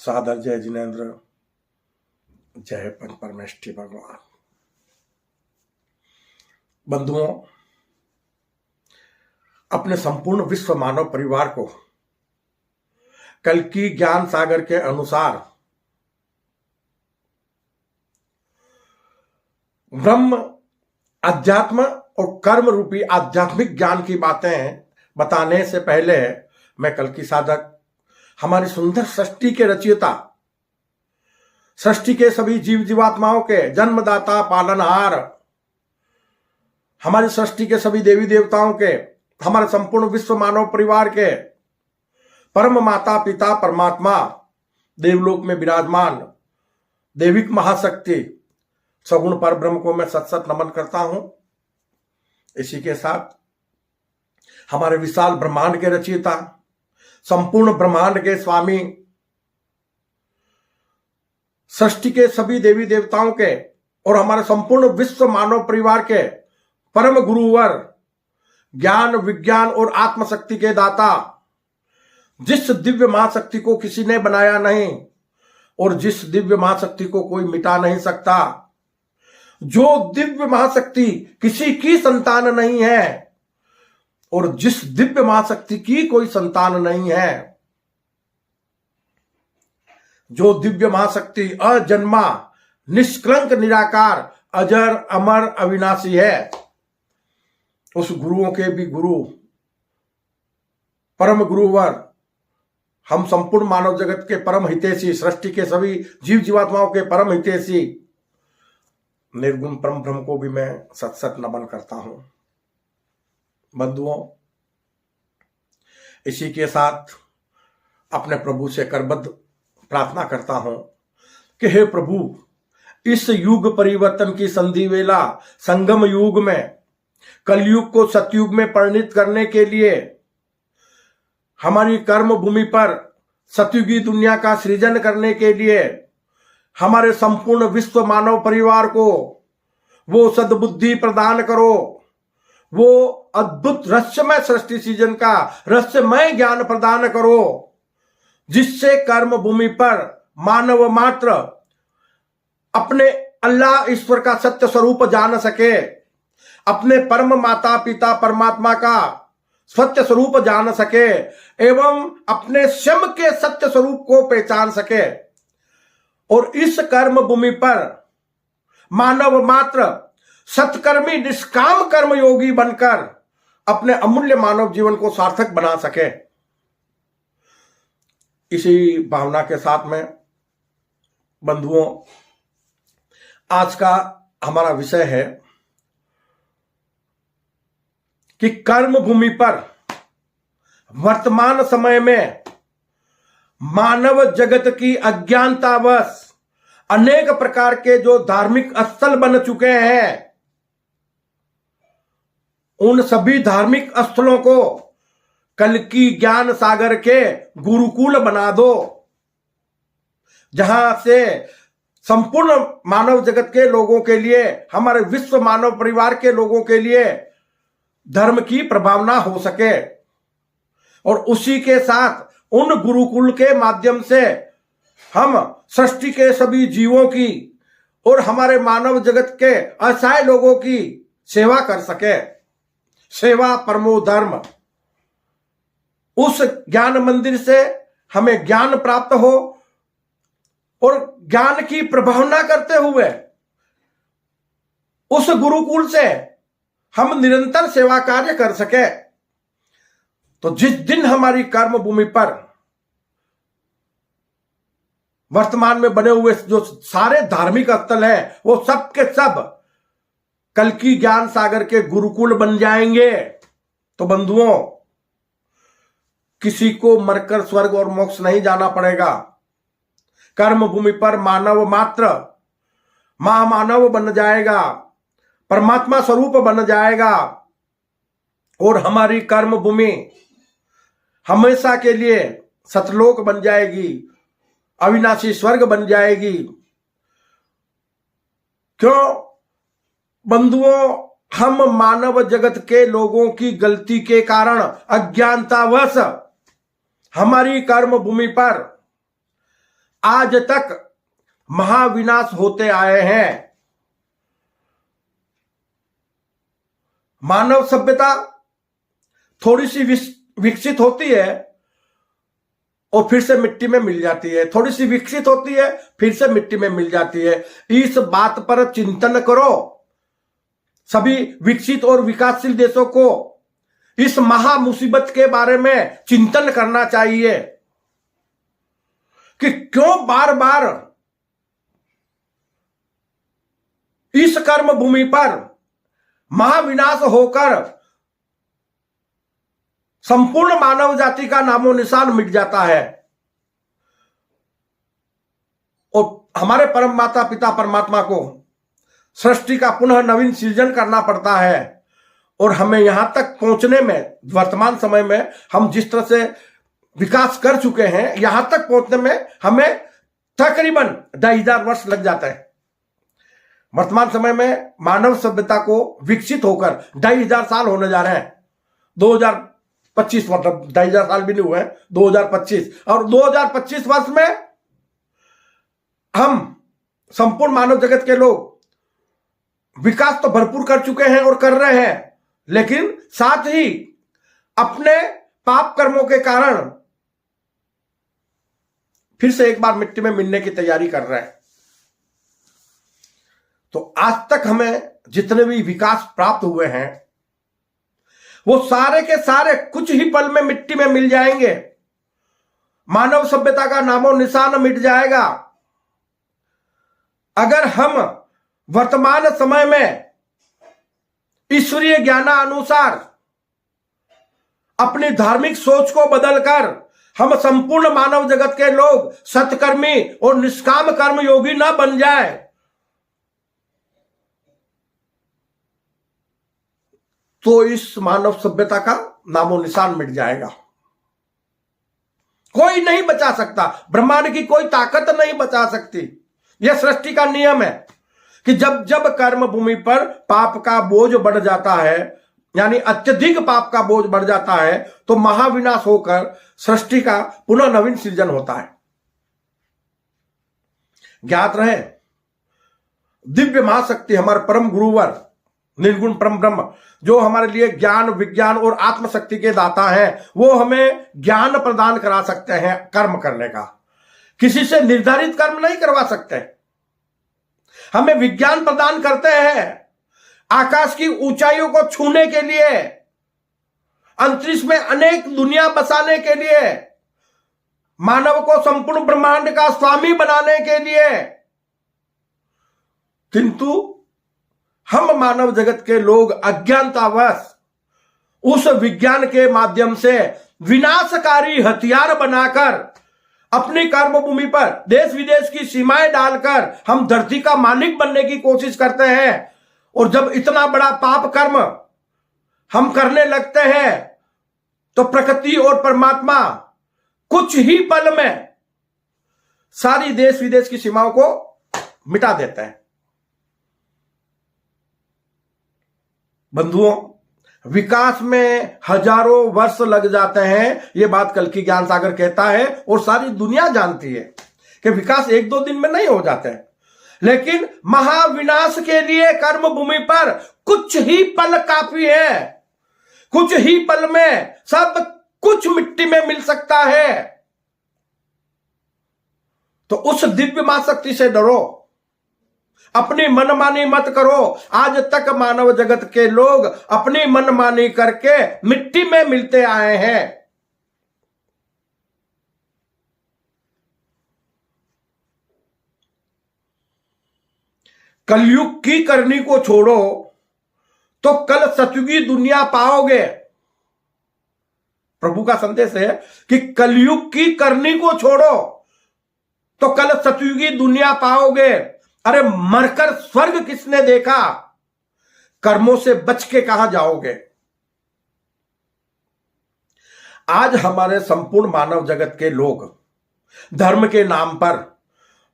सादर जय जिनेन्द्र, जय पंच परमेष्ठी भगवान। बंधुओं, अपने संपूर्ण विश्व मानव परिवार को कल्कि ज्ञान सागर के अनुसार ब्रह्म, अध्यात्म और कर्म रूपी आध्यात्मिक ज्ञान की बातें बताने से पहले मैं कल्कि साधक, हमारी सुंदर सृष्टि के रचयिता, सृष्टि के सभी जीव जीवात्माओं के जन्मदाता, पालनहार, हमारी सृष्टि के सभी देवी देवताओं के, हमारे संपूर्ण विश्व मानव परिवार के परम माता पिता परमात्मा, देवलोक में विराजमान देविक महाशक्ति सगुण पर ब्रह्म को मैं सत सत नमन करता हूं। इसी के साथ हमारे विशाल ब्रह्मांड के रचयिता, संपूर्ण ब्रह्मांड के स्वामी, सृष्टि के सभी देवी देवताओं के और हमारे संपूर्ण विश्व मानव परिवार के परम गुरुवर, ज्ञान विज्ञान और आत्मशक्ति के दाता, जिस दिव्य महाशक्ति को किसी ने बनाया नहीं और जिस दिव्य महाशक्ति को कोई मिटा नहीं सकता, जो दिव्य महाशक्ति किसी की संतान नहीं है और जिस दिव्य महाशक्ति की कोई संतान नहीं है, जो दिव्य महाशक्ति अजन्मा, निष्कलंक, निराकार, अजर, अमर, अविनाशी है, उस गुरुओं के भी गुरु, परम गुरुवर, हम संपूर्ण मानव जगत के परम हितैषी, सृष्टि के सभी जीव जीवात्माओं के परम हितैषी निर्गुण परम ब्रह्म को भी मैं सत सत नमन करता हूं। बंधुओं, इसी के साथ अपने प्रभु से करबद्ध प्रार्थना करता हूं कि हे प्रभु, इस युग परिवर्तन की संधि वेला, संगम युग में, कलयुग को सतयुग में परिणित करने के लिए हमारी कर्म भूमि पर सतयुगी दुनिया का सृजन करने के लिए हमारे संपूर्ण विश्व मानव परिवार को वो सद्बुद्धि प्रदान करो, वो अद्भुत रहस्यमय सृष्टि सृजन का रहस्यमय ज्ञान प्रदान करो, जिससे कर्म भूमि पर मानव मात्र अपने अल्लाह ईश्वर का सत्य स्वरूप जान सके, अपने परम माता पिता परमात्मा का सत्य स्वरूप जान सके एवं अपने स्वयं के सत्य स्वरूप को पहचान सके और इस कर्म भूमि पर मानव मात्र सत्कर्मी निष्काम कर्म योगी बनकर अपने अमूल्य मानव जीवन को सार्थक बना सके। इसी भावना के साथ में बंधुओं, आज का हमारा विषय है कि कर्म भूमि पर वर्तमान समय में मानव जगत की अज्ञानतावश अनेक प्रकार के जो धार्मिक स्थल बन चुके हैं, उन सभी धार्मिक स्थलों को कल्कि ज्ञान सागर के गुरुकुल बना दो, जहां से संपूर्ण मानव जगत के लोगों के लिए, हमारे विश्व मानव परिवार के लोगों के लिए धर्म की प्रभावना हो सके और उसी के साथ उन गुरुकुल के माध्यम से हम सृष्टि के सभी जीवों की और हमारे मानव जगत के असहाय लोगों की सेवा कर सके। सेवा परमो धर्म। उस ज्ञान मंदिर से हमें ज्ञान प्राप्त हो और ज्ञान की प्रभावना करते हुए उस गुरुकुल से हम निरंतर सेवा कार्य कर सके। तो जिस दिन हमारी कर्म भूमि पर वर्तमान में बने हुए जो सारे धार्मिक स्थल हैं, वो सब के सब कल्कि ज्ञान सागर के गुरुकुल बन जाएंगे, तो बंधुओं, किसी को मरकर स्वर्ग और मोक्ष नहीं जाना पड़ेगा। कर्म भूमि पर मानव मात्र महामानव बन जाएगा, परमात्मा स्वरूप बन जाएगा और हमारी कर्म भूमि हमेशा के लिए सतलोक बन जाएगी, अविनाशी स्वर्ग बन जाएगी। क्यों बंधुओं, हम मानव जगत के लोगों की गलती के कारण, अज्ञानतावश हमारी कर्म भूमि पर आज तक महाविनाश होते आए हैं। मानव सभ्यता थोड़ी सी विकसित होती है और फिर से मिट्टी में मिल जाती है, थोड़ी सी विकसित होती है फिर से मिट्टी में मिल जाती है। इस बात पर चिंतन करो। सभी विकसित और विकासशील देशों को इस महा मुसीबत के बारे में चिंतन करना चाहिए कि क्यों बार बार इस कर्म भूमि पर महाविनाश होकर संपूर्ण मानव जाति का नामो निशान मिट जाता है और हमारे परम माता पिता परमात्मा को सृष्टि का पुनः नवीन सृजन करना पड़ता है। और हमें यहां तक पहुंचने में, वर्तमान समय में हम जिस तरह से विकास कर चुके हैं, यहां तक पहुंचने में हमें तकरीबन 2,000 वर्ष लग जाता है। वर्तमान समय में मानव सभ्यता को विकसित होकर 2,500 साल होने जा रहे हैं। 2025 मतलब 2,000 साल भी नहीं हुए हैं, 2025। और 2025 वर्ष में हम संपूर्ण मानव जगत के लोग विकास तो भरपूर कर चुके हैं और कर रहे हैं, लेकिन साथ ही अपने पाप कर्मों के कारण फिर से एक बार मिट्टी में मिलने की तैयारी कर रहे हैं। तो आज तक हमें जितने भी विकास प्राप्त हुए हैं वो सारे के सारे कुछ ही पल में मिट्टी में मिल जाएंगे। मानव सभ्यता का नामो निशान मिट जाएगा। अगर हम वर्तमान समय में ईश्वरीय ज्ञानानुसार अपनी धार्मिक सोच को बदलकर हम संपूर्ण मानव जगत के लोग सत्कर्मी और निष्काम कर्म योगी न बन जाए, तो इस मानव सभ्यता का नामो निशान मिट जाएगा। कोई नहीं बचा सकता, ब्रह्मांड की कोई ताकत नहीं बचा सकती। यह सृष्टि का नियम है कि जब जब कर्म भूमि पर पाप का बोझ बढ़ जाता है, यानी अत्यधिक पाप का बोझ बढ़ जाता है, तो महाविनाश होकर सृष्टि का पुनः नवीन सृजन होता है। ज्ञात रहे, दिव्य महाशक्ति हमारे परम गुरुवर निर्गुण परम ब्रह्म जो हमारे लिए ज्ञान, विज्ञान और आत्मशक्ति के दाता हैं, वो हमें ज्ञान प्रदान करा सकते हैं कर्म करने का। किसी से निर्धारित कर्म नहीं करवा सकते, हमें विज्ञान प्रदान करते हैं आकाश की ऊंचाइयों को छूने के लिए, अंतरिक्ष में अनेक दुनिया बसाने के लिए, मानव को संपूर्ण ब्रह्मांड का स्वामी बनाने के लिए। किंतु हम मानव जगत के लोग अज्ञानतावश उस विज्ञान के माध्यम से विनाशकारी हथियार बनाकर अपनी कर्म भूमि पर देश विदेश की सीमाएं डालकर हम धरती का मालिक बनने की कोशिश करते हैं। और जब इतना बड़ा पाप कर्म हम करने लगते हैं तो प्रकृति और परमात्मा कुछ ही पल में सारी देश विदेश की सीमाओं को मिटा देते हैं। बंधुओं, विकास में हजारों वर्ष लग जाते हैं, यह बात कल्कि ज्ञान सागर कहता है और सारी दुनिया जानती है कि विकास 1-2 दिन में नहीं हो जाते हैं। लेकिन महाविनाश के लिए कर्म भूमि पर कुछ ही पल काफी है। कुछ ही पल में सब कुछ मिट्टी में मिल सकता है। तो उस दिव्य मां शक्ति से डरो, अपनी मनमानी मत करो। आज तक मानव जगत के लोग अपनी मनमानी करके मिट्टी में मिलते आए हैं। कलयुग की करनी को छोड़ो तो कल सतयुगी दुनिया पाओगे। प्रभु का संदेश है कि कलयुग की करनी को छोड़ो तो कल सतयुगी दुनिया पाओगे। अरे मरकर स्वर्ग किसने देखा, कर्मों से बच के कहां जाओगे। आज हमारे संपूर्ण मानव जगत के लोग धर्म के नाम पर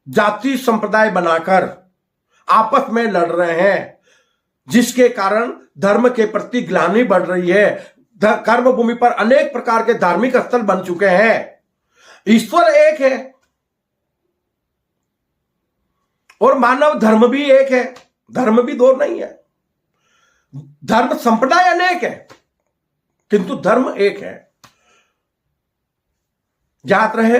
जाति संप्रदाय बनाकर आपस में लड़ रहे हैं, जिसके कारण धर्म के प्रति ग्लानि बढ़ रही है। कर्म भूमि पर अनेक प्रकार के धार्मिक स्थल बन चुके हैं। ईश्वर एक है, और मानव धर्म भी एक है, धर्म भी दो नहीं है। धर्म संप्रदाय अनेक है किंतु धर्म एक है। ज्ञात रहे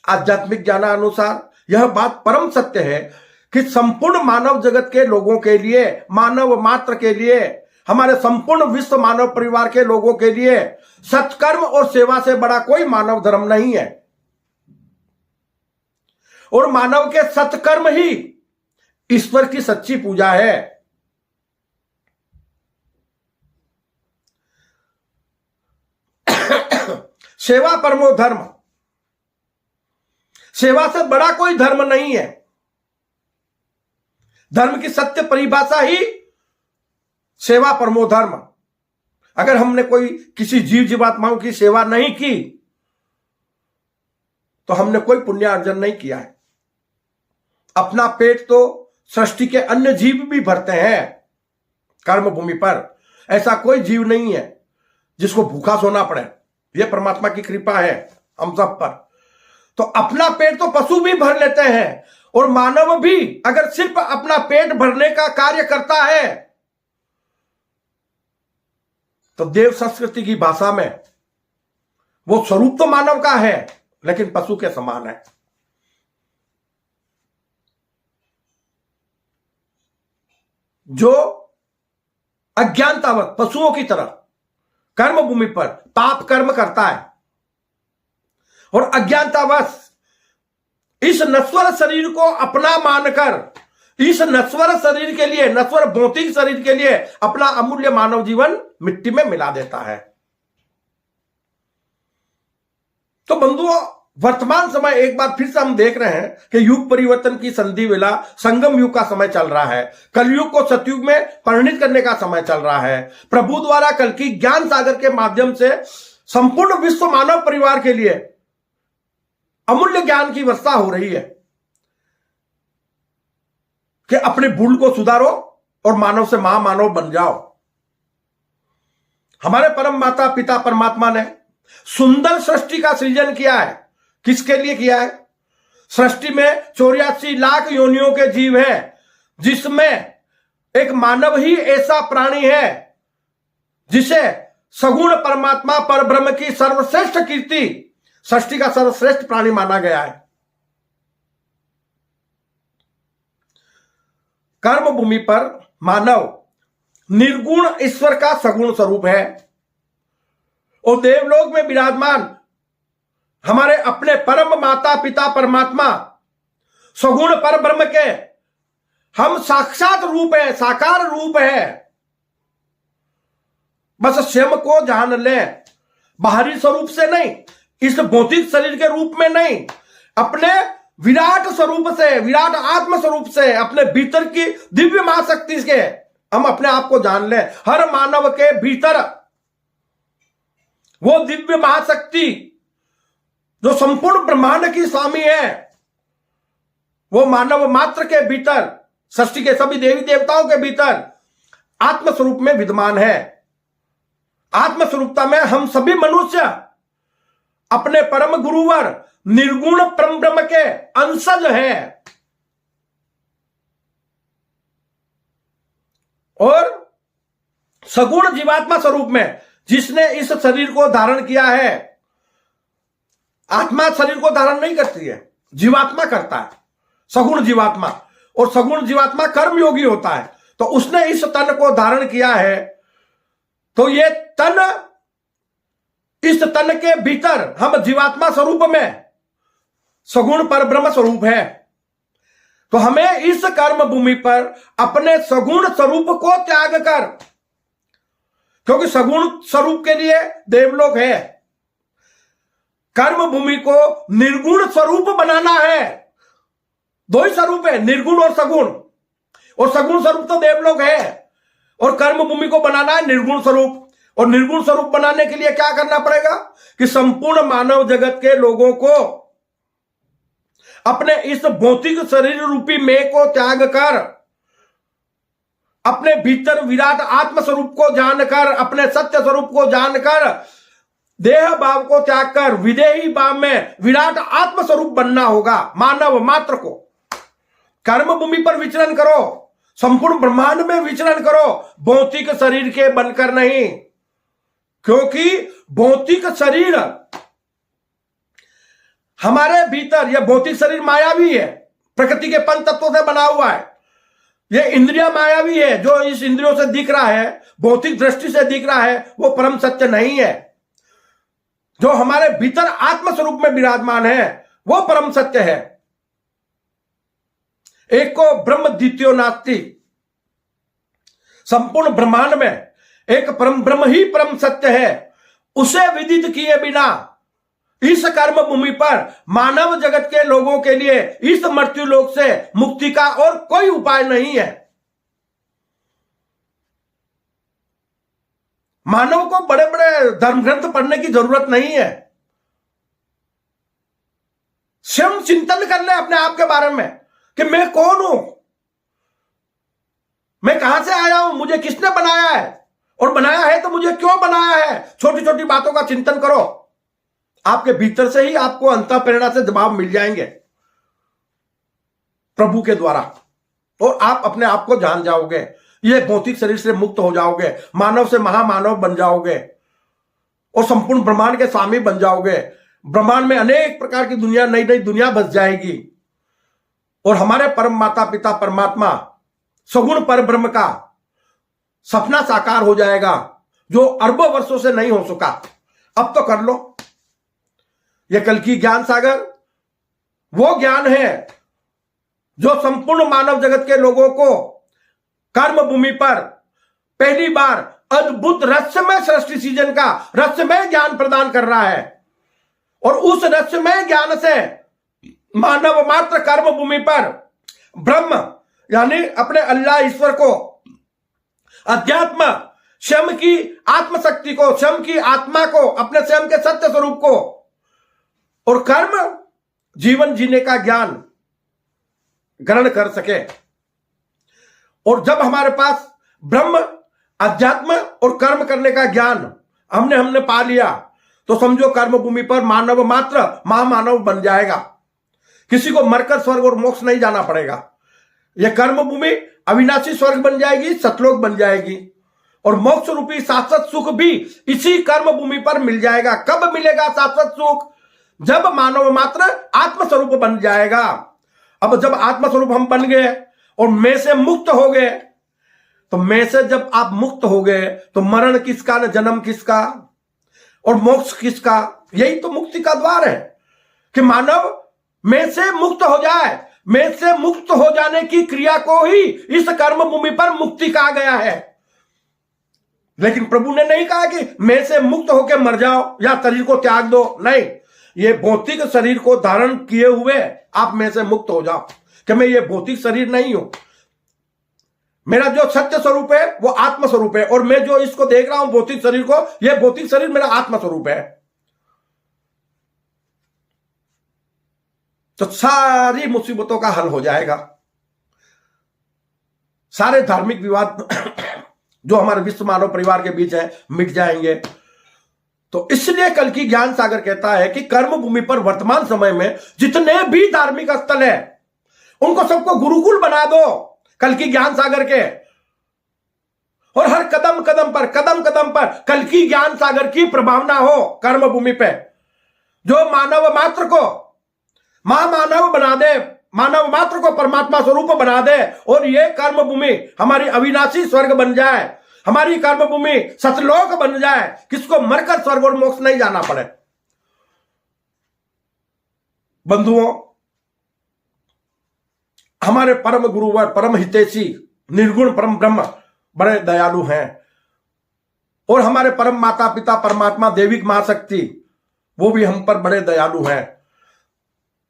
आध्यात्मिक ज्ञानानुसार यह बात परम सत्य है कि संपूर्ण मानव जगत के लोगों के लिए, मानव मात्र के लिए, हमारे संपूर्ण विश्व मानव परिवार के लोगों के लिए सत्कर्म और सेवा से बड़ा कोई मानव धर्म नहीं है। और मानव के सत्कर्म ही ईश्वर की सच्ची पूजा है। सेवा परमो धर्म, सेवा से बड़ा कोई धर्म नहीं है। धर्म की सत्य परिभाषा ही सेवा परमो धर्म। अगर हमने कोई किसी जीव जीवात्माओं की सेवा नहीं की तो हमने कोई पुण्य अर्जन नहीं किया है। अपना पेट तो सृष्टि के अन्य जीव भी भरते हैं कर्म भूमि पर। ऐसा कोई जीव नहीं है जिसको भूखा सोना पड़े। यह परमात्मा की कृपा है हम सब पर। तो अपना पेट तो पशु भी भर लेते हैं और मानव भी अगर सिर्फ अपना पेट भरने का कार्य करता है तो देव संस्कृति की भाषा में वो स्वरूप तो मानव का है लेकिन पशु के समान है। जो अज्ञानतावत पशुओं की तरह कर्म भूमि पर पाप कर्म करता है और अज्ञानतावश इस नश्वर शरीर को अपना मानकर, इस नश्वर शरीर के लिए, नश्वर भौतिक शरीर के लिए अपना अमूल्य मानव जीवन मिट्टी में मिला देता है। तो बंधुओं, वर्तमान समय एक बार फिर से हम देख रहे हैं कि युग परिवर्तन की संधि वेला, संगम युग का समय चल रहा है। कलयुग को सतयुग में परिणित करने का समय चल रहा है। प्रभु द्वारा कल की ज्ञान सागर के माध्यम से संपूर्ण विश्व मानव परिवार के लिए अमूल्य ज्ञान की वर्षा हो रही है कि अपने भूल को सुधारो और मानव से महामानव बन जाओ। हमारे परम माता पिता परमात्मा ने सुंदर सृष्टि का सृजन किया है। किसके लिए किया है? सृष्टि में 84 लाख योनियों के जीव हैं, जिसमें एक मानव ही ऐसा प्राणी है जिसे सगुण परमात्मा पर ब्रह्म की सर्वश्रेष्ठ कीर्ति, सृष्टि का सर्वश्रेष्ठ प्राणी माना गया है। कर्म भूमि पर मानव निर्गुण ईश्वर का सगुण स्वरूप है और देवलोक में विराजमान हमारे अपने परम माता पिता परमात्मा सगुण पर ब्रह्म के हम साक्षात रूप है, साकार रूप है। बस स्वयं को जान लें, बाहरी स्वरूप से नहीं, इस भौतिक शरीर के रूप में नहीं, अपने विराट स्वरूप से, विराट आत्म स्वरूप से, अपने भीतर की दिव्य महाशक्ति से हम अपने आप को जान लें। हर मानव के भीतर वो दिव्य महाशक्ति जो संपूर्ण ब्रह्मांड की स्वामी है, वो मानव मात्र के भीतर, सृष्टि के सभी देवी देवताओं के भीतर आत्मस्वरूप में विद्यमान है। आत्मस्वरूपता में हम सभी मनुष्य अपने परम गुरुवर निर्गुण परम ब्रह्म के अंशज हैं और सगुण जीवात्मा स्वरूप में जिसने इस शरीर को धारण किया है। आत्मा शरीर को धारण नहीं करती है, जीवात्मा करता है, सगुण जीवात्मा। और सगुण जीवात्मा कर्म योगी होता है, तो उसने इस तन को धारण किया है। तो ये तन, इस तन के भीतर हम जीवात्मा स्वरूप में सगुण पर ब्रह्म स्वरूप है। तो हमें इस कर्म भूमि पर अपने सगुण स्वरूप को त्याग कर, क्योंकि सगुण स्वरूप के लिए देवलोक है, कर्म भूमि को निर्गुण स्वरूप बनाना है। दो ही स्वरूप है, निर्गुण और सगुण। और सगुण स्वरूप तो देवलोक है और कर्म भूमि को बनाना है निर्गुण स्वरूप। और निर्गुण स्वरूप बनाने के लिए क्या करना पड़ेगा कि संपूर्ण मानव जगत के लोगों को अपने इस भौतिक शरीर रूपी मैं को त्याग कर, अपने भीतर विराट आत्म स्वरूप को जानकर, अपने सत्य स्वरूप को जानकर, देह भाव को त्याग कर विदेही भाव में विराट आत्म स्वरूप बनना होगा मानव मात्र को। कर्म भूमि पर विचरण करो, संपूर्ण ब्रह्मांड में विचरण करो, भौतिक शरीर के बनकर नहीं। क्योंकि भौतिक शरीर हमारे भीतर, यह भौतिक शरीर मायावी है, प्रकृति के पंच तत्वों से बना हुआ है। यह इंद्रिया मायावी है, जो इस इंद्रियों से दिख रहा है, भौतिक दृष्टि से दिख रहा है, वो परम सत्य नहीं है। जो हमारे भीतर आत्म स्वरूप में विराजमान है वो परम सत्य है। एक को ब्रह्म द्वितीयो नास्ति, संपूर्ण ब्रह्मांड में एक परम ब्रह्म ही परम सत्य है। उसे विदित किए बिना इस कर्म भूमि पर मानव जगत के लोगों के लिए इस मृत्यु लोक से मुक्ति का और कोई उपाय नहीं है। मानव को बड़े बड़े धर्म ग्रंथ पढ़ने की जरूरत नहीं है। स्वयं चिंतन कर ले अपने आप के बारे में कि मैं कौन हूं, मैं कहां से आया हूं, मुझे किसने बनाया है, और बनाया है तो मुझे क्यों बनाया है। छोटी छोटी बातों का चिंतन करो, आपके भीतर से ही आपको अंतः प्रेरणा से जवाब मिल जाएंगे प्रभु के द्वारा, और आप अपने आप को जान जाओगे। ये भौतिक शरीर से मुक्त हो जाओगे, मानव से महामानव बन जाओगे, और संपूर्ण ब्रह्मांड के स्वामी बन जाओगे। ब्रह्मांड में अनेक प्रकार की दुनिया, नई नई दुनिया बस जाएगी, और हमारे परम माता पिता परमात्मा सगुण पर ब्रह्म का सपना साकार हो जाएगा, जो अरबों वर्षों से नहीं हो सका। अब तो कर लो। यह कल की ज्ञान सागर वो ज्ञान है जो संपूर्ण मानव जगत के लोगों को कर्म भूमि पर पहली बार अद्भुत रहस्यमय सृष्टि सीजन का रहस्यमय ज्ञान प्रदान कर रहा है। और उस रहस्यमय ज्ञान से मानव मात्र कर्म भूमि पर ब्रह्म यानी अपने अल्लाह ईश्वर को, अध्यात्म स्वयं की आत्मशक्ति को, स्वयं की आत्मा को, अपने स्वयं के सत्य स्वरूप को, और कर्म जीवन जीने का ज्ञान ग्रहण कर सके। और जब हमारे पास ब्रह्म, अध्यात्म और कर्म करने का ज्ञान हमने पा लिया, तो समझो कर्म भूमि पर मानव मात्र महामानव बन जाएगा। किसी को मरकर स्वर्ग और मोक्ष नहीं जाना पड़ेगा। यह कर्म भूमि अविनाशी स्वर्ग बन जाएगी, सतलोक बन जाएगी, और मोक्ष रूपी शाश्वत सुख भी इसी कर्म भूमि पर मिल जाएगा। कब मिलेगा शाश्वत सुख? जब मानव मात्र आत्मस्वरूप बन जाएगा। अब जब आत्मस्वरूप हम बन गए और मैं से मुक्त हो गए, तो मैं से जब आप मुक्त हो गए तो मरण किसका, न जन्म किसका, और मोक्ष किसका। यही तो मुक्ति का द्वार है कि मानव मैं से मुक्त हो जाए। मैं से मुक्त हो जाने की क्रिया को ही इस कर्म भूमि पर मुक्ति कहा गया है। लेकिन प्रभु ने नहीं कहा कि मैं से मुक्त होकर मर जाओ या शरीर को त्याग दो। नहीं, ये भौतिक शरीर को धारण किए हुए आप में से मुक्त हो जाओ कि मैं ये भौतिक शरीर नहीं हूं। मेरा जो सत्य स्वरूप है वो आत्म स्वरूप है, और मैं जो इसको देख रहा हूं भौतिक शरीर को, यह भौतिक शरीर मेरा आत्म स्वरूप है। तो सारी मुसीबतों का हल हो जाएगा। सारे धार्मिक विवाद जो हमारे विश्व मानव परिवार के बीच है मिट जाएंगे। तो इसलिए कल की ज्ञान सागर कहता है कि कर्म भूमि पर वर्तमान समय में जितने भी धार्मिक स्थल है उनको सबको गुरुकुल बना दो कल की ज्ञान सागर के, और हर कदम कदम पर कल की ज्ञान सागर की प्रभावना हो कर्म भूमि पे, जो मानव मात्र को महामानव बना दे, मानव मात्र को परमात्मा स्वरूप बना दे, और ये कर्म भूमि हमारी अविनाशी स्वर्ग बन जाए, हमारी कर्म भूमि सतलोक बन जाए, किसको मरकर स्वर्ग और मोक्ष नहीं जाना पड़े। बंधुओं, हमारे परम गुरुवर, परम हितैषी, निर्गुण परम ब्रह्म बड़े दयालु हैं, और हमारे परम माता पिता परमात्मा देविक महाशक्ति वो भी हम पर बड़े दयालु हैं।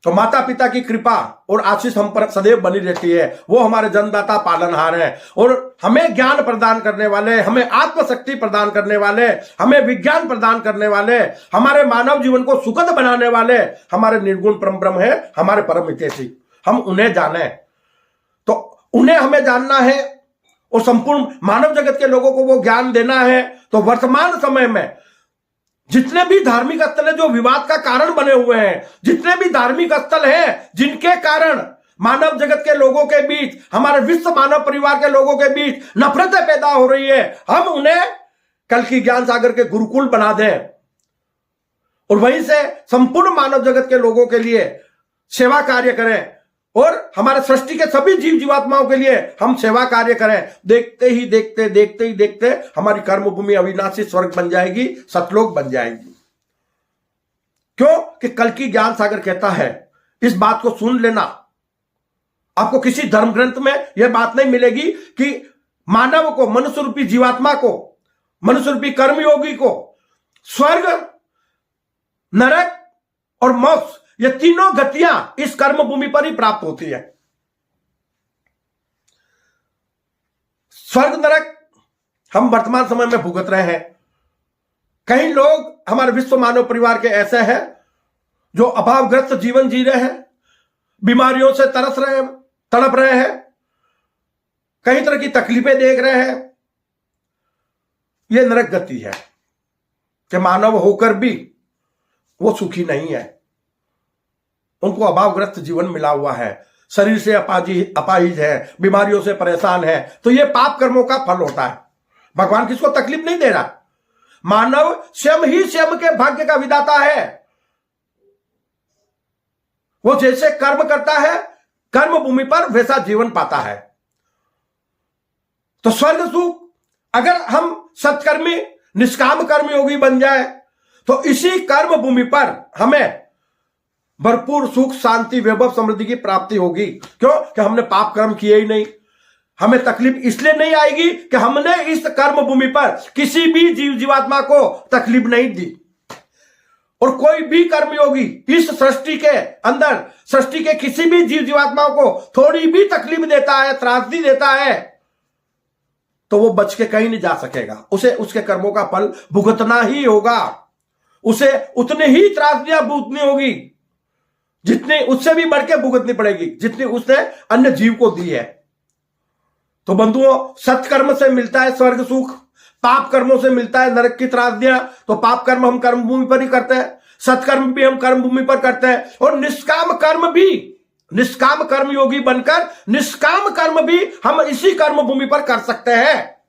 तो माता पिता की कृपा और आशीष हम पर सदैव बनी रहती है। वो हमारे जन्मदाता पालनहार हैं, और हमें ज्ञान प्रदान करने वाले, हमें आत्मशक्ति प्रदान करने वाले, हमें विज्ञान प्रदान करने वाले, हमारे मानव जीवन को सुखद बनाने वाले हमारे निर्गुण परम ब्रह्म है, हमारे परम हितैषी। हम उन्हें जाने, तो उन्हें हमें जानना है, और संपूर्ण मानव जगत के लोगों को वो ज्ञान देना है। तो वर्तमान समय में जितने भी धार्मिक स्थल है जो विवाद का कारण बने हुए हैं, जितने भी धार्मिक स्थल हैं जिनके कारण मानव जगत के लोगों के बीच, हमारे विश्व मानव परिवार के लोगों के बीच नफरतें पैदा हो रही है, हम उन्हें कल की ज्ञान सागर के गुरुकुल बना दें और वहीं से संपूर्ण मानव जगत के लोगों के लिए सेवा कार्य करें और हमारे सृष्टि के सभी जीव जीवात्माओं के लिए हम सेवा कार्य करें। देखते ही देखते हमारी कर्मभूमि अविनाशी स्वर्ग बन जाएगी, सतलोक बन जाएगी। क्यों? कि कल की ज्ञान सागर कहता है, इस बात को सुन लेना। आपको किसी धर्म ग्रंथ में यह बात नहीं मिलेगी कि मानव को, मनुष्य रूपी जीवात्मा को, मनुष्य रूपी कर्मयोगी को स्वर्ग, नरक और मोक्ष, ये तीनों गतियां इस कर्म भूमि पर ही प्राप्त होती है। स्वर्ग नरक हम वर्तमान समय में भुगत रहे हैं। कई लोग हमारे विश्व मानव परिवार के ऐसे हैं जो अभावग्रस्त जीवन जी रहे हैं, बीमारियों से तड़प रहे हैं, कई तरह की तकलीफें देख रहे हैं। यह नरक गति है कि मानव होकर भी वो सुखी नहीं है, उनको अभावग्रस्त जीवन मिला हुआ है, शरीर से अपाहिज है, बीमारियों से परेशान है। तो ये पाप कर्मों का फल होता है। भगवान किसको तकलीफ नहीं दे रहा, मानव स्वयं ही स्वयं के भाग्य का विधाता है। वो जैसे कर्म करता है कर्म भूमि पर वैसा जीवन पाता है। तो स्वर्ग सुख, अगर हम सत्कर्मी निष्काम कर्मयोगी बन जाए तो इसी कर्म भूमि पर हमें भरपूर सुख, शांति, वैभव, समृद्धि की प्राप्ति होगी। क्यों? कि हमने पाप कर्म किए ही नहीं। हमें तकलीफ इसलिए नहीं आएगी कि हमने इस कर्म भूमि पर किसी भी जीव जीवात्मा को तकलीफ नहीं दी। और कोई भी कर्मयोगी इस सृष्टि के अंदर, सृष्टि के किसी भी जीव जीवात्माओं को थोड़ी भी तकलीफ देता है, त्रासदी देता है, तो वो बच के कहीं नहीं जा सकेगा। उसे उसके कर्मों का फल भुगतना ही होगा। उसे उतने ही त्रासदियां भुगतनी होगी जितनी उससे भी बढ़ के भुगतनी पड़ेगी जितनी उसने अन्य जीव को दी है। तो बंधुओं, सत्कर्म से मिलता है स्वर्ग सुख, पाप कर्मों से मिलता है नरक की त्रासदियां। तो पाप कर्म हम कर्म भूमि पर ही करते हैं, सत्कर्म भी हम कर्म भूमि पर करते हैं, और निष्काम कर्म भी, निष्काम कर्म योगी बनकर निष्काम कर्म भी हम इसी कर्म भूमि पर कर सकते हैं।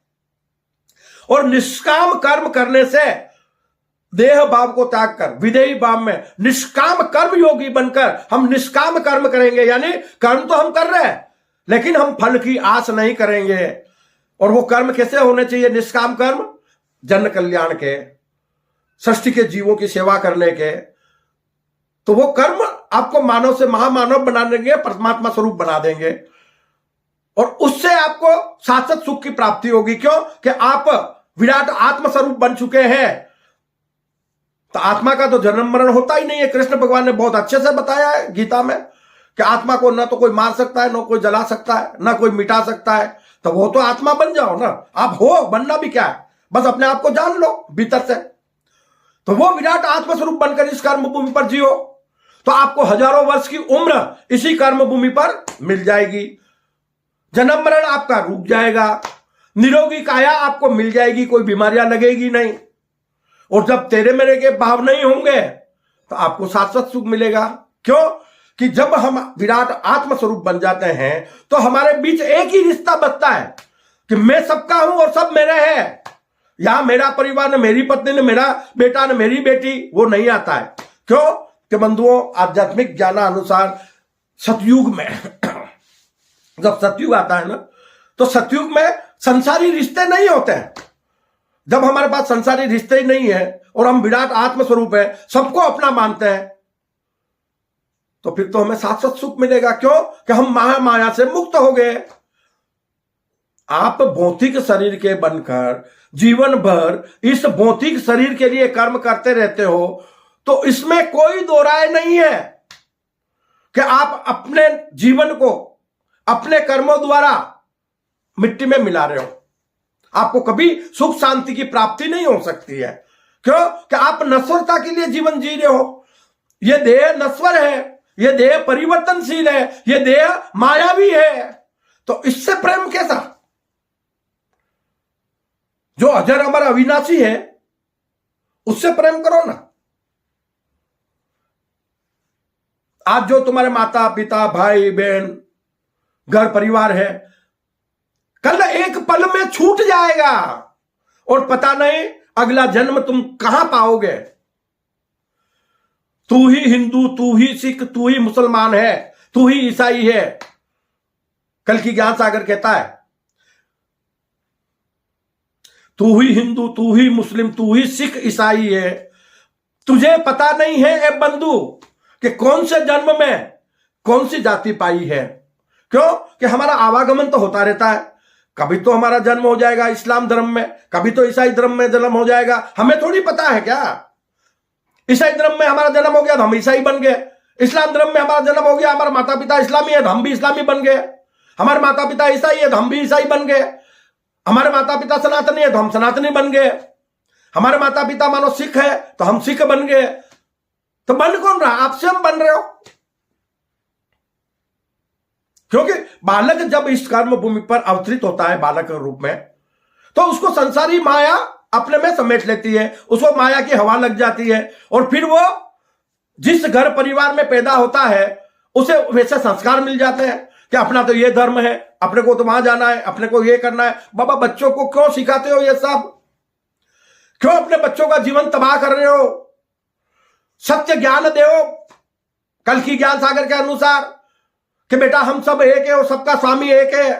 और निष्काम कर्म करने से देह भाव को त्याग कर विदेही भाव में निष्काम कर्म योगी बनकर हम निष्काम कर्म करेंगे। यानी कर्म तो हम कर रहे हैं लेकिन हम फल की आस नहीं करेंगे। और वो कर्म कैसे होने चाहिए? निष्काम कर्म जन कल्याण के, सृष्टि के जीवों की सेवा करने के। तो वो कर्म आपको मानव से महामानव बना देंगे, परमात्मा स्वरूप बना देंगे, और उससे आपको शाश्वत सुख की प्राप्ति होगी। क्यों? कि आप विराट आत्म स्वरूप बन चुके हैं। तो आत्मा का तो जन्म मरण होता ही नहीं है। कृष्ण भगवान ने बहुत अच्छे से बताया है गीता में कि आत्मा को ना तो कोई मार सकता है, ना कोई जला सकता है, ना कोई मिटा सकता है। तो वो तो आत्मा बन जाओ ना। आप हो, बनना भी क्या है, बस अपने आप को जान लो भीतर से। तो वो विराट आत्म स्वरूप बनकर इस कर्म भूमि पर जियो, तो आपको हजारों वर्ष की उम्र इसी कर्म भूमि पर मिल जाएगी। जन्म मरण आपका रुक जाएगा, निरोगी काया आपको मिल जाएगी, कोई बीमारियां लगेगी नहीं। और जब तेरे मेरे के भाव नहीं होंगे तो आपको शाश्वत सुख मिलेगा। क्यों? कि जब हम विराट आत्म स्वरूप बन जाते हैं तो हमारे बीच एक ही रिश्ता बचता है कि मैं सबका हूं और सब मेरे हैं। यहां मेरा परिवार, न मेरी पत्नी, न मेरा बेटा, न मेरी बेटी, वो नहीं आता है। क्यों? कि बंधुओं, आध्यात्मिक ज्ञानानुसार सतयुग में जब सतयुग आता है ना, तो सतयुग में संसारी रिश्ते नहीं होते हैं। जब हमारे पास संसारी रिश्ते ही नहीं है और हम विराट आत्म स्वरूप है, सबको अपना मानते हैं, तो फिर तो हमें शाश्वत सुख मिलेगा। क्यों? कि हम महामाया से मुक्त हो गए। आप भौतिक शरीर के बनकर जीवन भर इस भौतिक शरीर के लिए कर्म करते रहते हो, तो इसमें कोई दो राय नहीं है कि आप अपने जीवन को अपने कर्मों द्वारा मिट्टी में मिला रहे हो। आपको कभी सुख शांति की प्राप्ति नहीं हो सकती है। क्यों? कि आप नश्वरता के लिए जीवन जी रहे हो। यह देह नश्वर है, यह देह परिवर्तनशील है, यह देह मायावी है। तो इससे प्रेम कैसा? जो अजर अमर अविनाशी है उससे प्रेम करो ना। आज जो तुम्हारे माता पिता, भाई बहन, घर परिवार है, कल एक पल में छूट जाएगा और पता नहीं अगला जन्म तुम कहां पाओगे। तू ही हिंदू, तू ही सिख, तू ही मुसलमान है, तू ही ईसाई है। कल्कि ज्ञान सागर कहता है तू ही हिंदू, तू ही मुस्लिम, तू ही सिख, ईसाई है। तुझे पता नहीं है ए बंधु कि कौन से जन्म में कौन सी जाति पाई है। क्यों कि हमारा आवागमन तो होता रहता है। कभी तो हमारा जन्म हो जाएगा इस्लाम धर्म में, कभी तो ईसाई धर्म में जन्म हो जाएगा। हमें थोड़ी पता है क्या, ईसाई धर्म में हमारा जन्म हो गया तो हम ईसाई बन गए, इस्लाम धर्म में हमारा जन्म हो गया, हमारे माता पिता इस्लामी है तो हम भी इस्लामी बन गए, हमारे माता पिता ईसाई है तो हम भी ईसाई बन गए, हमारे माता पिता सनातनी है तो हम सनातनी बन गए, हमारे माता पिता मानो सिख है तो हम सिख बन गए। तो बन कौन रहा, आप स्वयं बन रहे हो। क्योंकि बालक जब इस कर्म भूमि पर अवतरित होता है बालक के रूप में, तो उसको संसारी माया अपने में समेट लेती है, उसको माया की हवा लग जाती है और फिर वो जिस घर परिवार में पैदा होता है उसे वैसे संस्कार मिल जाते हैं कि अपना तो ये धर्म है, अपने को तो वहां जाना है, अपने को ये करना है। बाबा बच्चों को क्यों सिखाते हो ये सब, क्यों अपने बच्चों का जीवन तबाह कर रहे हो। सत्य ज्ञान दो कल्कि ज्ञान सागर के अनुसार कि बेटा हम सब एक है और सबका स्वामी एक है।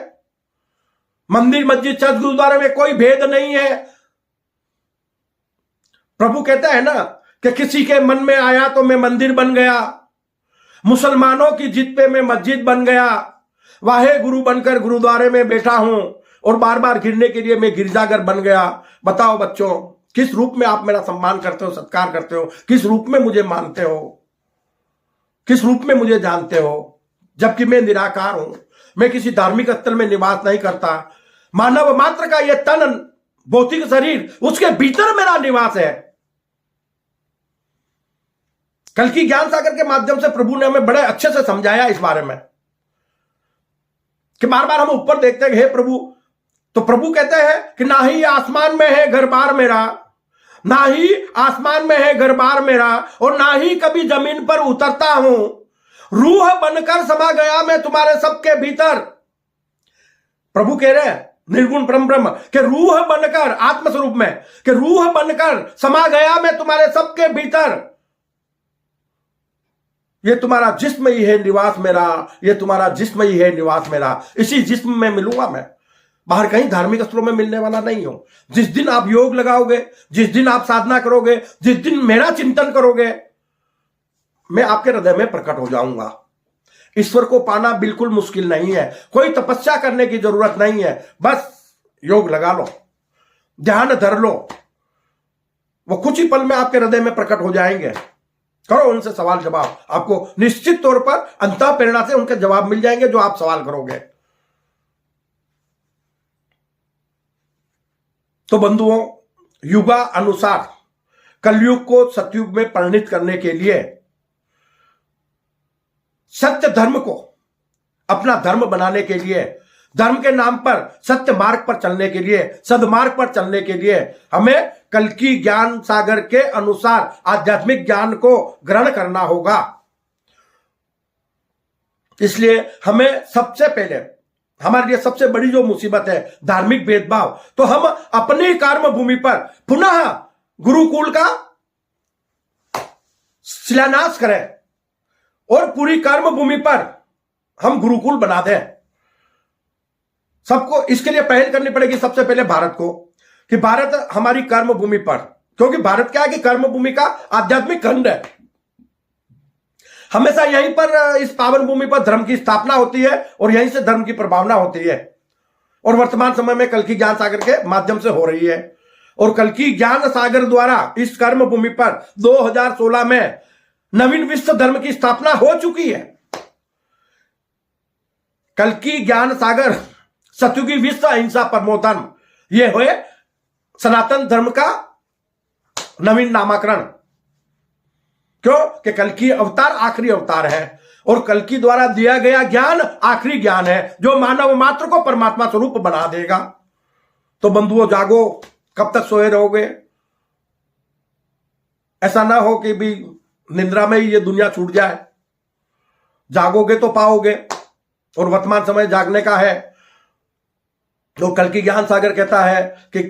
मंदिर मस्जिद चर्च गुरुद्वारे में कोई भेद नहीं है। प्रभु कहता है ना कि किसी के मन में आया तो मैं मंदिर बन गया, मुसलमानों की जिद पे मैं मस्जिद बन गया, वाहे गुरु बनकर गुरुद्वारे में बैठा हूं और बार बार गिरने के लिए मैं गिरजाघर बन गया। बताओ बच्चों, किस रूप में आप मेरा सम्मान करते हो, सत्कार करते हो, किस रूप में मुझे मानते हो, किस रूप में मुझे जानते हो, जबकि मैं निराकार हूं, मैं किसी धार्मिक स्थल में निवास नहीं करता। मानव मात्र का यह तन, भौतिक शरीर, उसके भीतर मेरा निवास है। कल्कि ज्ञान सागर के माध्यम से प्रभु ने हमें बड़े अच्छे से समझाया इस बारे में कि बार बार हम ऊपर देखते हैं हे प्रभु, तो प्रभु कहते हैं कि ना ही आसमान में है घर बार मेरा, ना ही आसमान में है घर बार मेरा, और ना ही कभी जमीन पर उतरता हूं, रूह बनकर समा गया मैं तुम्हारे सबके भीतर। प्रभु कह रहे हैं निर्गुण परम ब्रह्म के रूह बनकर, आत्मस्वरूप में कि रूह बनकर समा गया मैं तुम्हारे सबके भीतर। ये तुम्हारा जिस्म ही है निवास मेरा, ये तुम्हारा जिस्म ही है निवास मेरा, इसी जिस्म में मिलूंगा मैं, बाहर कहीं धार्मिक स्थलों में मिलने वाला नहीं हूं। जिस दिन आप योग लगाओगे, जिस दिन आप साधना करोगे, जिस दिन मेरा चिंतन करोगे, मैं आपके हृदय में प्रकट हो जाऊंगा। ईश्वर को पाना बिल्कुल मुश्किल नहीं है, कोई तपस्या करने की जरूरत नहीं है, बस योग लगा लो, ध्यान धर लो, वो कुछ ही पल में आपके हृदय में प्रकट हो जाएंगे। करो उनसे सवाल जवाब, आपको निश्चित तौर पर अंतः प्रेरणा से उनके जवाब मिल जाएंगे जो आप सवाल करोगे। तो बंधुओं, युगा अनुसार कलयुग को सतयुग में परिणित करने के लिए, सत्य धर्म को अपना धर्म बनाने के लिए, धर्म के नाम पर सत्य मार्ग पर चलने के लिए, सदमार्ग पर चलने के लिए हमें कल्कि ज्ञान सागर के अनुसार आध्यात्मिक ज्ञान को ग्रहण करना होगा। इसलिए हमें सबसे पहले, हमारे लिए सबसे बड़ी जो मुसीबत है धार्मिक भेदभाव, तो हम अपनी कर्म भूमि पर पुनः गुरुकुल का शिलान्यास करें और पूरी कर्म भूमि पर हम गुरुकुल बना दें। सबको इसके लिए पहल करनी पड़ेगी सबसे पहले भारत को, कि भारत हमारी कर्म भूमि पर, क्योंकि भारत क्या है कि कर्म भूमि का आध्यात्मिक खंड है, हमेशा यहीं पर इस पावन भूमि पर धर्म की स्थापना होती है और यहीं से धर्म की प्रभावना होती है, और वर्तमान समय में कल्कि ज्ञान सागर के माध्यम से हो रही है। और कल्कि ज्ञान सागर द्वारा इस कर्म भूमि पर 2016 में नवीन विश्व धर्म की स्थापना हो चुकी है। कल्कि ज्ञान सागर सतयुगी विश्व अहिंसा परमो धर्म, यह हुए सनातन धर्म का नवीन नामकरण। क्यों कि कल्कि अवतार आखिरी अवतार है और कल्कि द्वारा दिया गया ज्ञान आखिरी ज्ञान है जो मानव मात्र को परमात्मा स्वरूप बना देगा। तो बंधुओं जागो, कब तक सोए रहोगे? ऐसा ना हो कि भी निद्रा में ही ये दुनिया छूट जाए। जागोगे तो पाओगे, और वर्तमान समय जागने का है। तो कल्कि ज्ञान सागर कहता है कि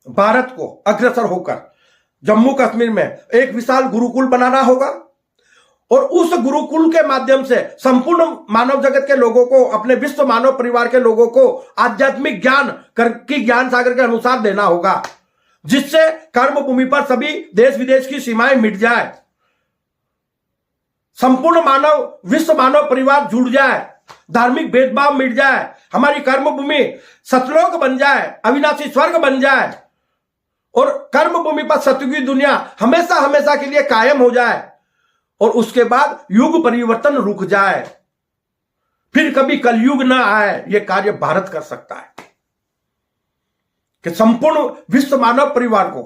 भारत को अग्रसर होकर जम्मू कश्मीर में एक विशाल गुरुकुल बनाना होगा और उस गुरुकुल के माध्यम से संपूर्ण मानव जगत के लोगों को, अपने विश्व मानव परिवार के लोगों को आध्यात्मिक ज्ञान कल्कि ज्ञान सागर के अनुसार देना होगा, जिससे कर्म भूमि पर सभी देश विदेश की सीमाएं मिट जाए, संपूर्ण मानव विश्व मानव परिवार जुड़ जाए, धार्मिक भेदभाव मिट जाए, हमारी कर्म भूमि सतलोक बन जाए, अविनाशी स्वर्ग बन जाए और कर्म भूमि पर सतयुगी दुनिया हमेशा हमेशा के लिए कायम हो जाए और उसके बाद युग परिवर्तन रुक जाए, फिर कभी कलयुग ना आए। यह कार्य भारत कर सकता है कि संपूर्ण विश्व मानव परिवार को,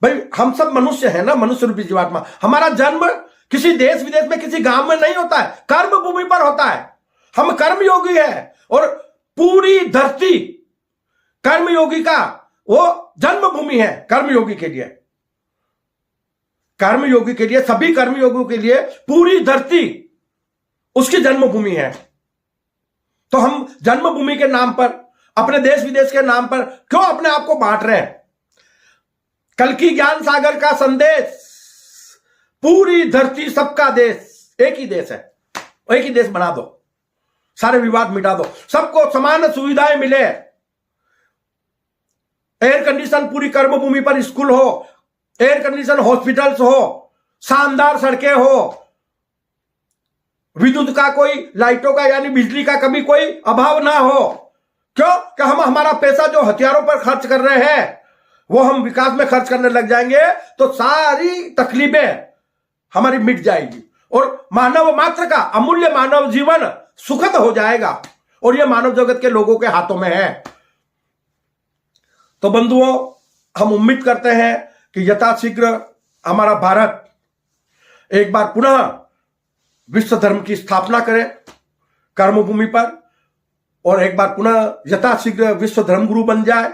भाई हम सब मनुष्य हैं ना, मनुष्य रूपी जीवात्मा, हमारा जन्म किसी देश विदेश में किसी गांव में नहीं होता है, कर्म भूमि पर होता है। हम कर्मयोगी हैं और पूरी धरती कर्मयोगी का वो जन्मभूमि है। कर्मयोगी के लिए, कर्मयोगी के लिए, सभी कर्मयोगियों के लिए पूरी धरती उसकी जन्मभूमि है। तो हम जन्मभूमि के नाम पर, अपने देश विदेश के नाम पर क्यों अपने आप को बांट रहे हैं? कल्कि ज्ञान सागर का संदेश, पूरी धरती सबका देश, एक ही देश है, एक ही देश बना दो, सारे विवाद मिटा दो, सबको समान सुविधाएं मिले, एयर कंडीशन पूरी कर्मभूमि पर स्कूल हो, एयर कंडीशन हॉस्पिटल्स हो, शानदार सड़कें हो, विद्युत का कोई, लाइटों का यानी बिजली का कभी कोई अभाव ना हो। क्यों? कि हम हमारा पैसा जो हथियारों पर खर्च कर रहे हैं वो हम विकास में खर्च करने लग जाएंगे तो सारी तकलीफें हमारी मिट जाएगी और मानव मात्र का अमूल्य मानव जीवन सुखद हो जाएगा और यह मानव जगत के लोगों के हाथों में है। तो बंधुओं, हम उम्मीद करते हैं कि यथाशीघ्र हमारा भारत एक बार पुनः विश्व धर्म की स्थापना करे कर्मभूमि पर और एक बार पुनः यथाशीघ्र विश्व धर्म गुरु बन जाए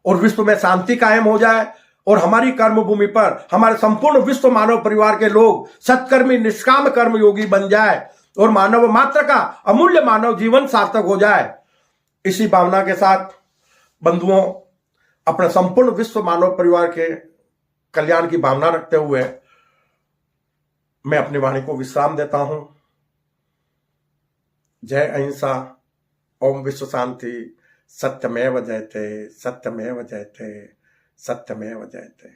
और विश्व में शांति कायम हो जाए और हमारी कर्मभूमि पर हमारे संपूर्ण विश्व मानव परिवार के लोग सत्कर्मी निष्काम कर्मयोगी बन जाए और मानव मात्र का अमूल्य मानव जीवन सार्थक हो जाए। इसी भावना के साथ बंधुओं, अपने संपूर्ण विश्व मानव परिवार के कल्याण की भावना रखते हुए मैं अपनी वाणी को विश्राम देता हूं। जय अहिंसा, ओम विश्व शांति, सत्यमेव जयते, सत्यमेव जयते, सत्यमेव जयते।